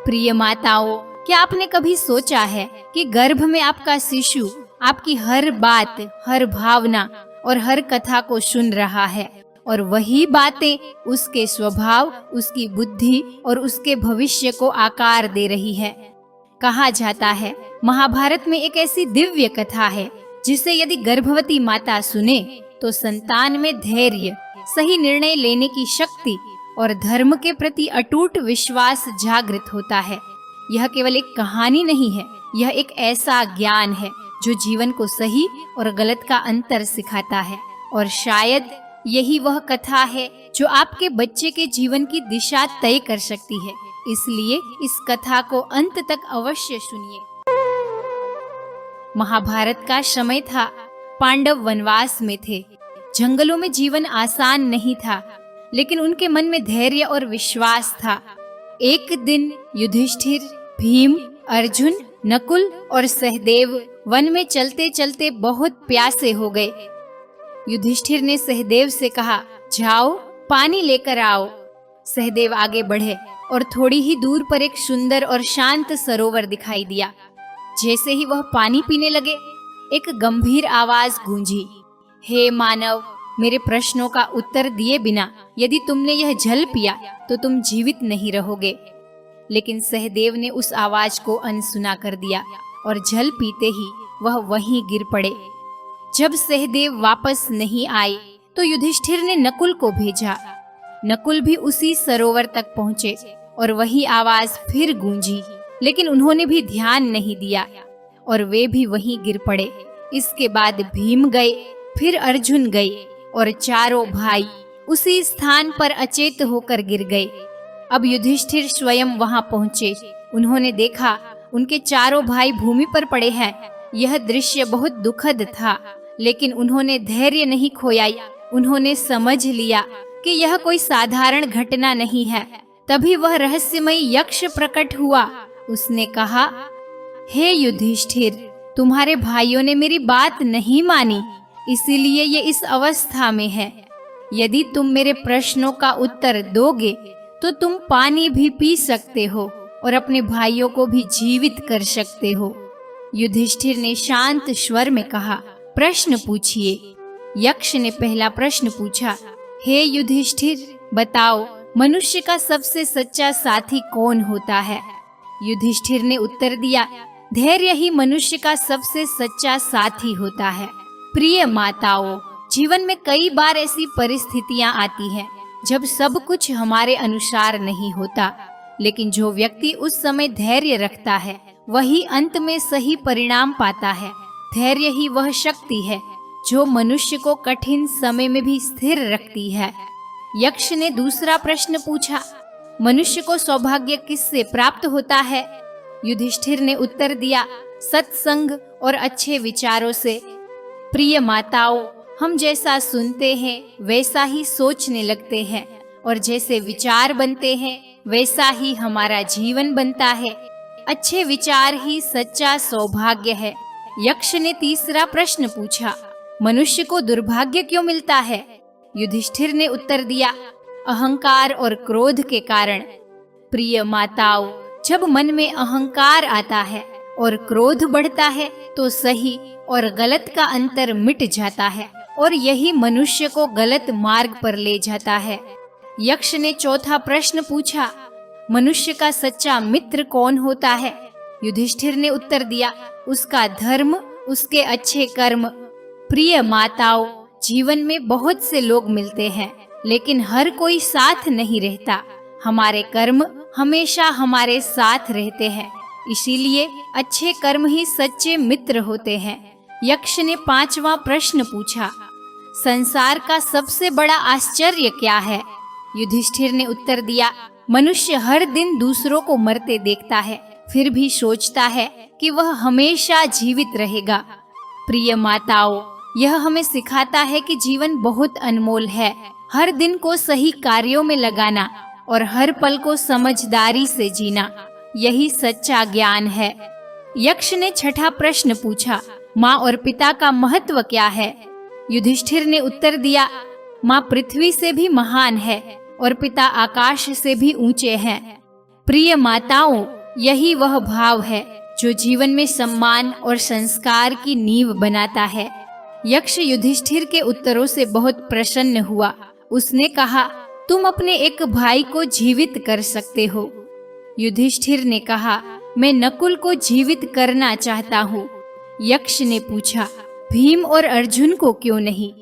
प्रिय माताओं, क्या आपने कभी सोचा है कि गर्भ में आपका शिशु आपकी हर बात, हर भावना और हर कथा को सुन रहा है और वही बातें उसके स्वभाव, उसकी बुद्धि और उसके भविष्य को आकार दे रही है। कहा जाता है, महाभारत में एक ऐसी दिव्य कथा है जिसे यदि गर्भवती माता सुने तो संतान में धैर्य, सही निर्णय लेने की शक्ति और धर्म के प्रति अटूट विश्वास जागृत होता है। यह केवल एक कहानी नहीं है, यह एक ऐसा ज्ञान है जो जीवन को सही और गलत का अंतर सिखाता है। और शायद यही वह कथा है जो आपके बच्चे के जीवन की दिशा तय कर सकती है। इसलिए इस कथा को अंत तक अवश्य सुनिए। महाभारत का समय था। पांडव वनवास में थे। जंगलों में जीवन आसान नहीं था, लेकिन उनके मन में धैर्य और विश्वास था। एक दिन युधिष्ठिर, भीम, अर्जुन, नकुल और सहदेव वन में चलते चलते बहुत प्यासे हो गए। युधिष्ठिर ने सहदेव से कहा, जाओ पानी लेकर आओ। सहदेव आगे बढ़े और थोड़ी ही दूर पर एक सुंदर और शांत सरोवर दिखाई दिया। जैसे ही वह पानी पीने लगे, एक गंभीर आवाज गूंजी, हे मानव, मेरे प्रश्नों का उत्तर दिए बिना यदि तुमने यह जल पिया तो तुम जीवित नहीं रहोगे। लेकिन सहदेव ने उस आवाज को अनसुना कर दिया और जल पीते ही वह वहीं गिर पड़े। जब सहदेव वापस नहीं आए तो युधिष्ठिर ने नकुल को भेजा। नकुल भी उसी सरोवर तक पहुंचे और वही आवाज फिर गूंजी, लेकिन उन्होंने भी ध्यान नहीं दिया और वे भी वहीं गिर पड़े। इसके बाद भीम गए, फिर अर्जुन गए और चारों भाई उसी स्थान पर अचेत होकर गिर गए। अब युधिष्ठिर स्वयं वहां पहुंचे। उन्होंने देखा उनके चारों भाई भूमि पर पड़े हैं। यह दृश्य बहुत दुखद था, लेकिन उन्होंने धैर्य नहीं खोया। उन्होंने समझ लिया कि यह कोई साधारण घटना नहीं है। तभी वह रहस्यमय यक्ष प्रकट हुआ। उसने कहा, हे युधिष्ठिर, तुम्हारे भाइयों ने मेरी बात नहीं मानी, इसीलिए ये इस अवस्था में है। यदि तुम मेरे प्रश्नों का उत्तर दोगे तो तुम पानी भी पी सकते हो और अपने भाइयों को भी जीवित कर सकते हो। युधिष्ठिर ने शांत स्वर में कहा, प्रश्न पूछिए। यक्ष ने पहला प्रश्न पूछा, हे युधिष्ठिर, बताओ मनुष्य का सबसे सच्चा साथी कौन होता है? युधिष्ठिर ने उत्तर दिया, धैर्य ही मनुष्य का सबसे सच्चा साथी होता है। प्रिय माताओं, जीवन में कई बार ऐसी परिस्थितियां आती हैं जब सब कुछ हमारे अनुसार नहीं होता, लेकिन जो व्यक्ति उस समय धैर्य रखता है वही अंत में सही परिणाम पाता है। धैर्य ही वह शक्ति है जो मनुष्य को कठिन समय में भी स्थिर रखती है। यक्ष ने दूसरा प्रश्न पूछा, मनुष्य को सौभाग्य किससे प्राप्त होता है? युधिष्ठिर ने उत्तर दिया, सत्संग और अच्छे विचारों से। प्रिय माताओं, हम जैसा सुनते हैं वैसा ही सोचने लगते हैं और जैसे विचार बनते हैं वैसा ही हमारा जीवन बनता है। अच्छे विचार ही सच्चा सौभाग्य है। यक्ष ने तीसरा प्रश्न पूछा, मनुष्य को दुर्भाग्य क्यों मिलता है? युधिष्ठिर ने उत्तर दिया, अहंकार और क्रोध के कारण। प्रिय माताओं, जब मन में अहंकार आता है और क्रोध बढ़ता है तो सही और गलत का अंतर मिट जाता है और यही मनुष्य को गलत मार्ग पर ले जाता है। यक्ष ने चौथा प्रश्न पूछा, मनुष्य का सच्चा मित्र कौन होता है? युधिष्ठिर ने उत्तर दिया, उसका धर्म, उसके अच्छे कर्म। प्रिय माताओं, जीवन में बहुत से लोग मिलते हैं, लेकिन हर कोई साथ नहीं रहता। हमारे कर्म हमेशा हमारे साथ रहते हैं, इसीलिए अच्छे कर्म ही सच्चे मित्र होते हैं। यक्ष ने पांचवा प्रश्न पूछा, संसार का सबसे बड़ा आश्चर्य क्या है? युधिष्ठिर ने उत्तर दिया, मनुष्य हर दिन दूसरों को मरते देखता है, फिर भी सोचता है कि वह हमेशा जीवित रहेगा। प्रिय माताओं, यह हमें सिखाता है कि जीवन बहुत अनमोल है। हर दिन को सही कार्यों में लगाना और हर पल को समझदारी से जीना, यही सच्चा ज्ञान है। यक्ष ने छठा प्रश्न पूछा, माँ और पिता का महत्व क्या है? युधिष्ठिर ने उत्तर दिया, माँ पृथ्वी से भी महान है और पिता आकाश से भी ऊंचे हैं। प्रिय माताओं, यही वह भाव है जो जीवन में सम्मान और संस्कार की नींव बनाता है। यक्ष युधिष्ठिर के उत्तरों से बहुत प्रसन्न हुआ। उसने कहा, तुम अपने एक भाई को जीवित कर सकते हो। युधिष्ठिर ने कहा, मैं नकुल को जीवित करना चाहता हूँ। यक्ष ने पूछा, भीम और अर्जुन को क्यों नहीं?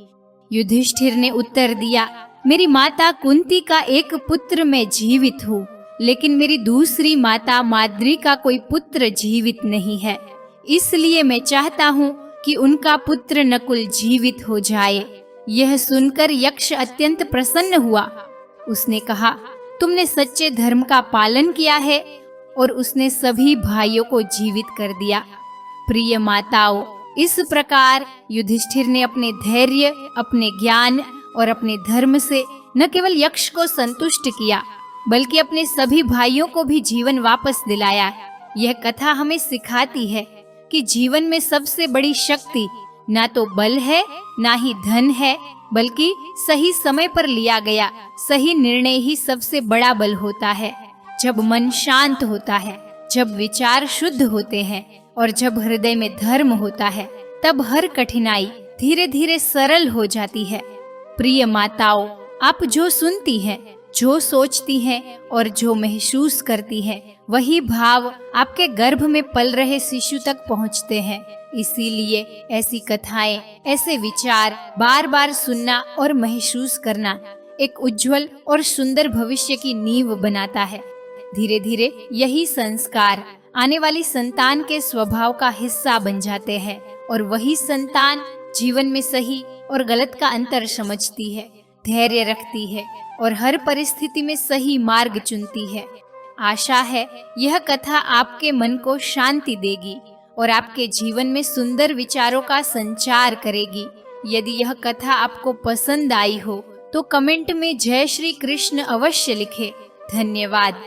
युधिष्ठिर ने उत्तर दिया, मेरी माता कुंती का एक पुत्र मैं जीवित हूँ, लेकिन मेरी दूसरी माता माद्री का कोई पुत्र जीवित नहीं है। इसलिए मैं चाहता हूँ कि उनका पुत्र नकुल जीवित हो जाए। यह सुनकर यक्ष अत्यंत प्रसन्न हुआ। उसने कहा, तुमने सच्चे धर्म का पालन किया है। और उसने सभी भाइयों को जीवित कर दिया। प्रिय माताओं, इस प्रकार युधिष्ठिर ने अपने धैर्य, अपने ज्ञान और अपने धर्म से न केवल यक्ष को संतुष्ट किया, बल्कि अपने सभी भाइयों को भी जीवन वापस दिलाया। यह कथा हमें सिखाती है कि जीवन में सबसे बड़ी शक्ति ना तो बल है, ना ही धन है, बल्कि सही समय पर लिया गया सही निर्णय ही सबसे बड़ा बल होता है। जब मन शांत होता है, जब विचार शुद्ध होते हैं और जब हृदय में धर्म होता है, तब हर कठिनाई धीरे धीरे सरल हो जाती है। प्रिय माताओं, आप जो सुनती हैं, जो सोचती हैं और जो महसूस करती हैं, वही भाव आपके गर्भ में पल रहे शिशु तक पहुंचते हैं। इसीलिए ऐसी कथाएं, ऐसे विचार बार बार सुनना और महसूस करना एक उज्जवल और सुंदर भविष्य की नींव बनाता है। धीरे धीरे यही संस्कार आने वाली संतान के स्वभाव का हिस्सा बन जाते हैं और वही संतान जीवन में सही और गलत का अंतर समझती है, धैर्य रखती है और हर परिस्थिति में सही मार्ग चुनती है। आशा है यह कथा आपके मन को शांति देगी और आपके जीवन में सुंदर विचारों का संचार करेगी। यदि यह कथा आपको पसंद आई हो तो कमेंट में जय श्री कृष्ण अवश्य लिखें। धन्यवाद।